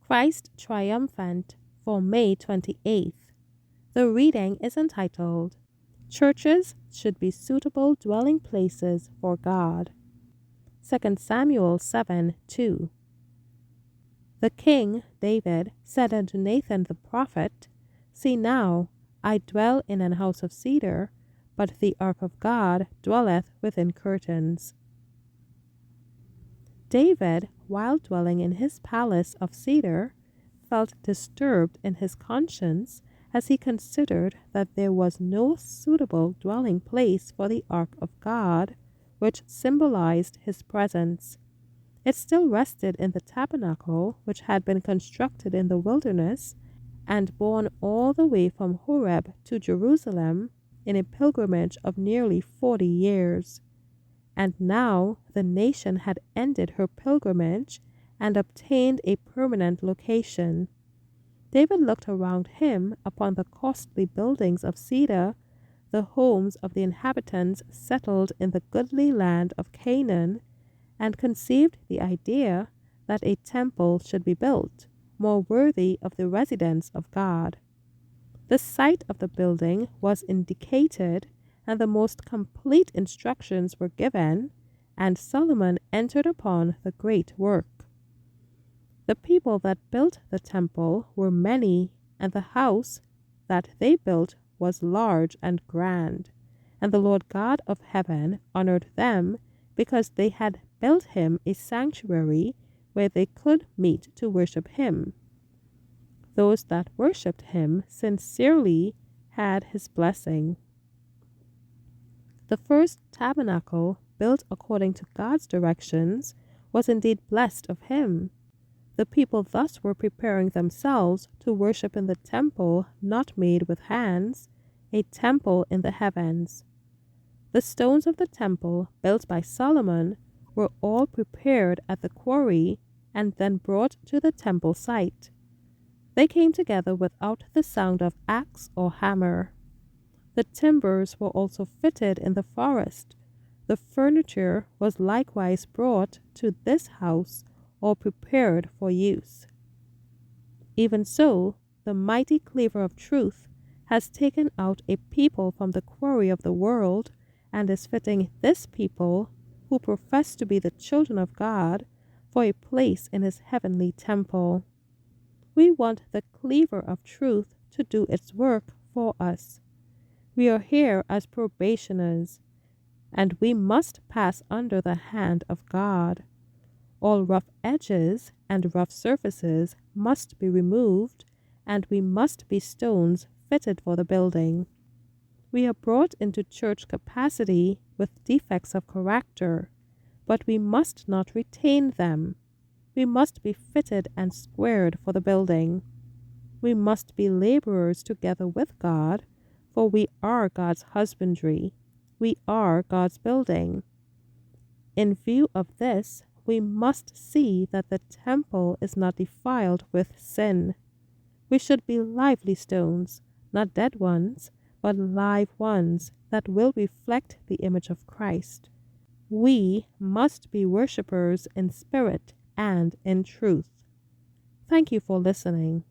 Christ Triumphant for May 28th. The reading is entitled, Churches Should Be Suitable Dwelling Places for God. 2 Samuel 7:2. The king, David, said unto Nathan the prophet, See now, I dwell in an house of cedar, but the ark of God dwelleth within curtains. David, while dwelling in his palace of cedar, felt disturbed in his conscience as he considered that there was no suitable dwelling place for the ark of God, which symbolized his presence. It still rested in the tabernacle which had been constructed in the wilderness and borne all the way from Horeb to Jerusalem in a pilgrimage of nearly 40 years. And now the nation had ended her pilgrimage and obtained a permanent location. David looked around him upon the costly buildings of cedar, the homes of the inhabitants settled in the goodly land of Canaan, and conceived the idea that a temple should be built, more worthy of the residence of God. The site of the building was indicated, and the most complete instructions were given, and Solomon entered upon the great work. The people that built the temple were many, and the house that they built was large and grand, and the Lord God of heaven honored them because they had built him a sanctuary where they could meet to worship him. Those that worshipped him sincerely had his blessing. The first tabernacle, built according to God's directions, was indeed blessed of him. The people thus were preparing themselves to worship in the temple not made with hands, a temple in the heavens. The stones of the temple built by Solomon were all prepared at the quarry and then brought to the temple site. They came together without the sound of axe or hammer. The timbers were also fitted in the forest. The furniture was likewise brought to this house or prepared for use. Even so, the mighty cleaver of truth has taken out a people from the quarry of the world and is fitting this people, who profess to be the children of God, for a place in his heavenly temple. We want the cleaver of truth to do its work for us. We are here as probationers, and we must pass under the hand of God. All rough edges and rough surfaces must be removed, and we must be stones fitted for the building. We are brought into church capacity with defects of character, but we must not retain them. We must be fitted and squared for the building. We must be laborers together with God, for we are God's husbandry. We are God's building. In view of this, we must see that the temple is not defiled with sin. We should be lively stones, not dead ones, but live ones that will reflect the image of Christ. We must be worshipers in spirit and in truth. Thank you for listening.